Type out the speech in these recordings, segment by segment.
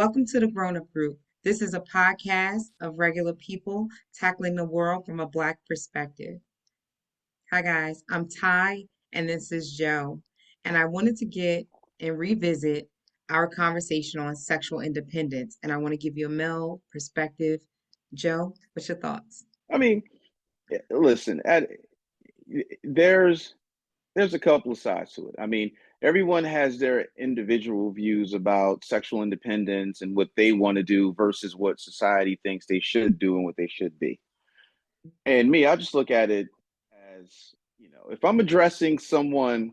welcome to the Grown Up Group. This is a podcast of regular people tackling the world from a Black perspective. Hi, guys. I'm Ty, and this is Joe. And I wanted to get and revisit our conversation on sexual independence. And I want to give you a male perspective. Joe, what's your thoughts? I mean, listen, there's there's a couple of sides to it. I mean, everyone has their individual views about sexual independence and what they want to do versus what society thinks they should do and what they should be. And me, I just look at it as, if I'm addressing someone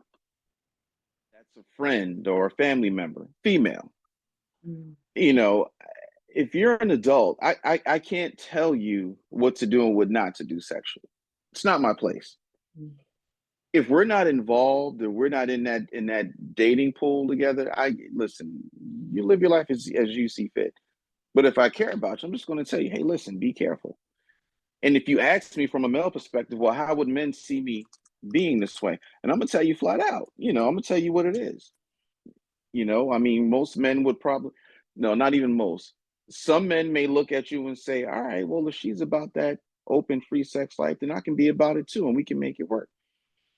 that's a friend or a family member, female, Mm, you know, if you're an adult, I can't tell you what to do and what not to do sexually. It's not my place. mm, If we're not involved or we're not in that dating pool together, I listen, you live your life as you see fit. But if I care about you, I'm just going to tell you, hey, listen, be careful. And if you ask me from a male perspective, well, how would men see me being this way? And I'm gonna tell you flat out, I'm gonna tell you what it is. I mean, most men would probably, no, not even most. Some men may look at you and say, all right, well, if she's about that open, free sex life, then I can be about it too, and we can make it work.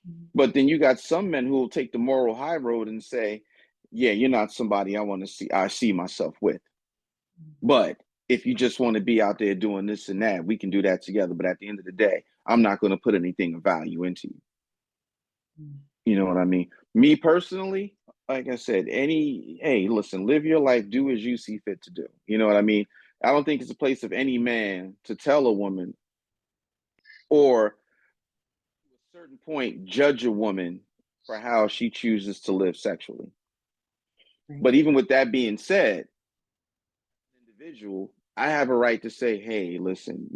mm, But then you got some men who will take the moral high road and say, yeah, you're not somebody I see myself with. But if you just want to be out there doing this and that, we can do that together. But at the end of the day, I'm not going to put anything of value into you. mm, You know what I mean? Me personally, like I said, hey, listen, live your life, do as you see fit to do. You know what I mean? I don't think it's a place of any man to tell a woman or to a certain point judge a woman for how she chooses to live sexually. right. But even with that being said, individual, I have a right to say, hey, listen,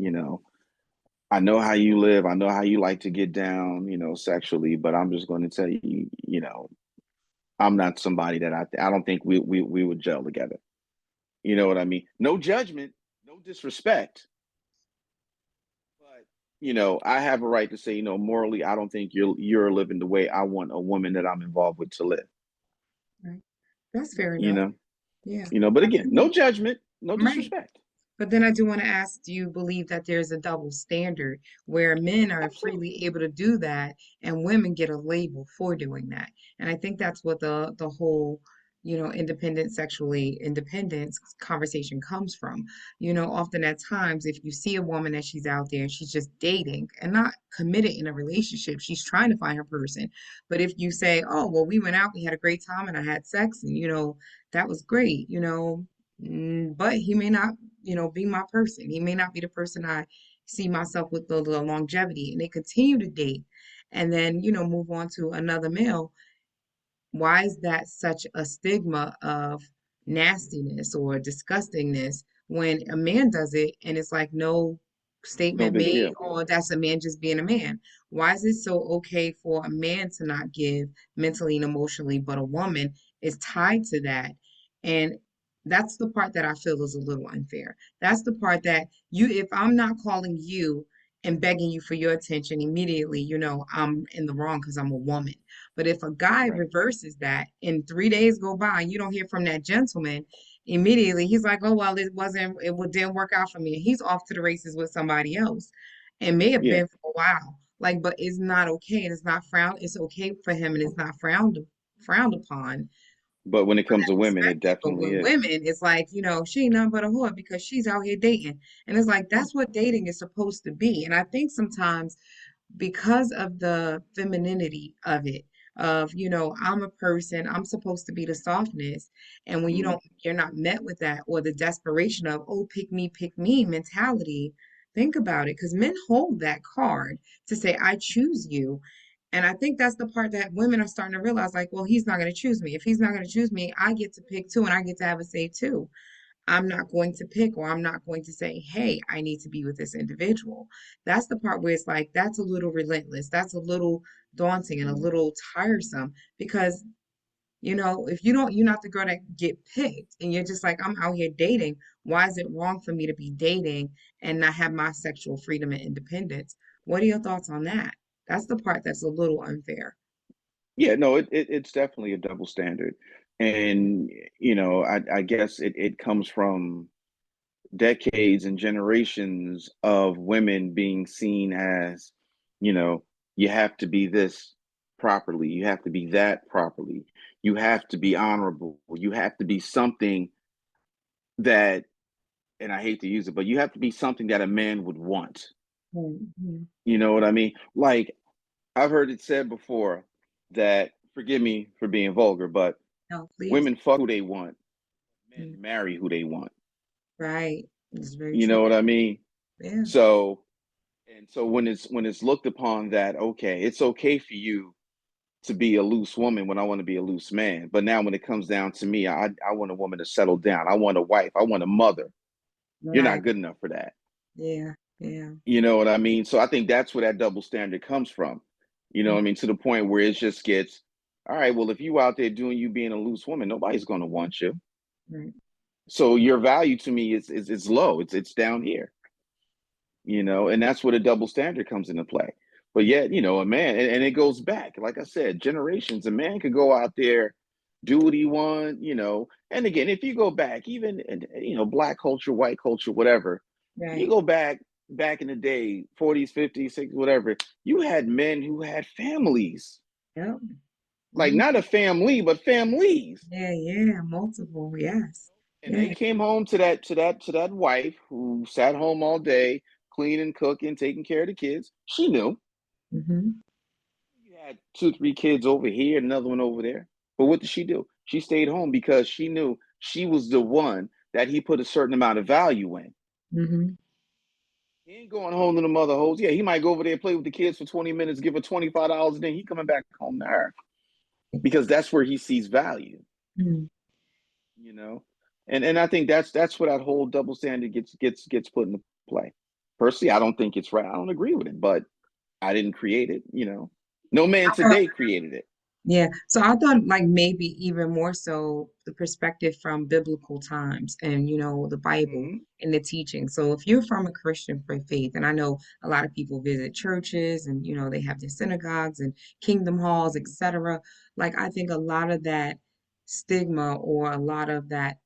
I know how you live. I know how you like to get down, sexually, but I'm just going to tell you, I'm not somebody that I don't think we would gel together. You know what I mean? No judgment, no disrespect, but I have a right to say, morally, I don't think you're living the way I want a woman that I'm involved with to live. Right. That's fair You enough. know, Yeah. but I again, no do. judgment, no Right. disrespect. But then I do want to ask, do you believe that there's a double standard where men are Absolutely. freely able to do that and women get a label for doing that? And I think that's what the whole, independent sexually independence conversation comes from. Often at times if you see a woman that she's out there and she's just dating and not committed in a relationship, she's trying to find her person. But if you say, "Oh, well, we went out, we had a great time and I had sex and that was great," but he may not be my person. He may not be the person I see myself with the longevity. And they continue to date and then, move on to another male. Why is that such a stigma of nastiness or disgustingness when a man does it and it's like no No statement big made deal. or that's a man just being a man? Why is it so okay for a man to not give mentally and emotionally, but a woman is tied to that? And that's the part that I feel is a little unfair. That's the part that if I'm not calling you and begging you for your attention immediately, I'm in the wrong because I'm a woman. But if a guy Right. reverses that and 3 days go by and you don't hear from that gentleman, immediately he's like, oh, well, didn't work out for me. And he's off to the races with somebody else and may have Yeah. been for a while. Like, but it's not okay and it's not frowned. It's okay for him and it's not frowned upon But when it from comes that to women, it perspective. But definitely with is. women, it's like, she ain't nothing but a whore because she's out here dating. And it's like, that's what dating is supposed to be. And I think sometimes because of the femininity of it, of, I'm a person, I'm supposed to be the softness. And when Mhm. you're not met with that or the desperation of, oh, pick me mentality, think about it. Because men hold that card to say, I choose you. And I think that's the part that women are starting to realize, like, well, he's not going to choose me. If he's not going to choose me, I get to pick too, and I get to have a say too. I'm not going to pick or I'm not going to say, hey, I need to be with this individual. That's the part where it's like, that's a little relentless. That's a little daunting and a little tiresome because, if you're not the girl that get picked and you're just like, I'm out here dating. Why is it wrong for me to be dating and not have my sexual freedom and independence? What are your thoughts on that? That's the part that's a little unfair. Yeah, no, it's definitely a double standard. And I guess it comes from decades and generations of women being seen as, you know, you have to be this properly, you have to be that properly, you have to be honorable, you have to be something that, and I hate to use it, but you have to be something that a man would want. Mhm. You know what I mean? Like, I've heard it said before that, forgive me for being vulgar, but No, please. women fuck who they want, Mm, men marry who they want. right. It's very You true. know what I mean? Yeah. So, and so when it's looked upon that, okay, it's okay for you to be a loose woman when I want to be a loose man. But now when it comes down to me, I want a woman to settle down. I want a wife. I want a mother. You're Right. not good enough for that. Yeah. Yeah. You know what I mean? So I think that's where that double standard comes from. You know what I mean? To the point where it just gets, all right, well, if you out there doing you being a loose woman, nobody's gonna want you. Right. So your value to me is low. It's down here. And that's where the double standard comes into play. But yet, a man, and it goes back, like I said, generations. A man could go out there, do what he want. And again, if you go back, even black culture, white culture, whatever, you Right. go back in the day, 40s, 50s, 60s, whatever, you had men who had families. Yep. Like Mhm. not a family, but families. Yeah. Yeah. Multiple. Yes. And they Yeah. came home to that wife who sat home all day, cleaning, cooking, taking care of the kids. She knew. Hmm. You had two, three kids over here, another one over there. But what did she do? She stayed home because she knew she was the one that he put a certain amount of value in. Hmm. He ain't going home to the mother hoes. Yeah, he might go over there, play with the kids for 20 minutes, give her $25, and then he coming back home to her. Because that's where he sees value, Hmm. you know? And I think that's where that whole double standard gets put into play. Personally, I don't think it's right. I don't agree with it, but I didn't create it. No man today created it. Yeah, so I thought like maybe even more so the perspective from biblical times and the Bible Hmm. and the teaching. So if you're from a Christian faith, and I know a lot of people visit churches and they have their synagogues and kingdom halls, etc. Like I think a lot of that stigma or a lot of that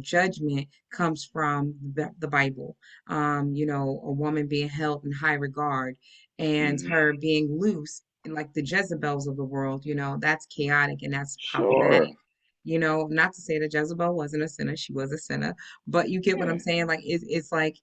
judgment comes from the Bible. A woman being held in high regard and Hmm. her being loose like the Jezebels of the world, that's chaotic and that's Sure. problematic. Not to say that Jezebel wasn't a sinner, she was a sinner, but you get what I'm Yeah. saying? Like it's like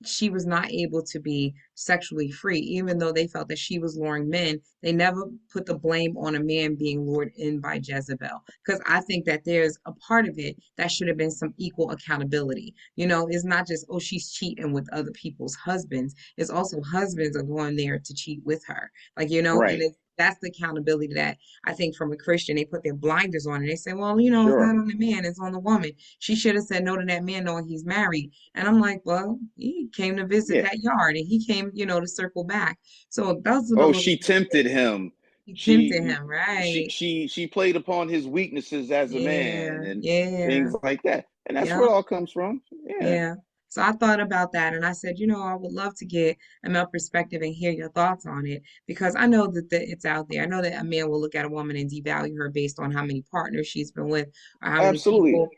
she was not able to be sexually free, even though they felt that she was luring men. They never put the blame on a man being lured in by Jezebel. Because I think that there's a part of it that should have been some equal accountability. It's not just, oh, she's cheating with other people's husbands. It's also husbands are going there to cheat with her. And Right. that's the accountability that I think from a Christian, they put their blinders on and they say, well, it's not Sure. on the man, it's on the woman. She should have said no to that man knowing he's married and I'm like, well, he came to visit Yeah. that yard and he came, to circle back. So those are the Oh, little she things that tempted him. he tempted She him, she right? she she played upon his weaknesses as a man Yeah, and yeah, things like that. And that's where yep, it all comes from. Yeah. yeah. So I thought about that and I said, I would love to get a male perspective and hear your thoughts on it because I know that it's out there. I know that a man will look at a woman and devalue her based on how many partners she's been with or how many Absolutely. people,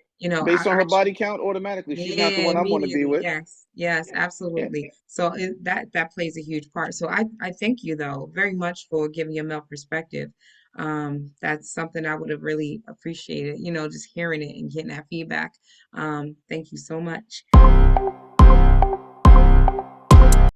Based on her body count, automatically, she's not the yeah, one I want to be immediately. with. Yes, yes, Yeah. Yeah. absolutely. So that plays a huge part. So I thank you though very much for giving a male perspective. That's something I would have really appreciated, just hearing it and getting that feedback. Thank you so much.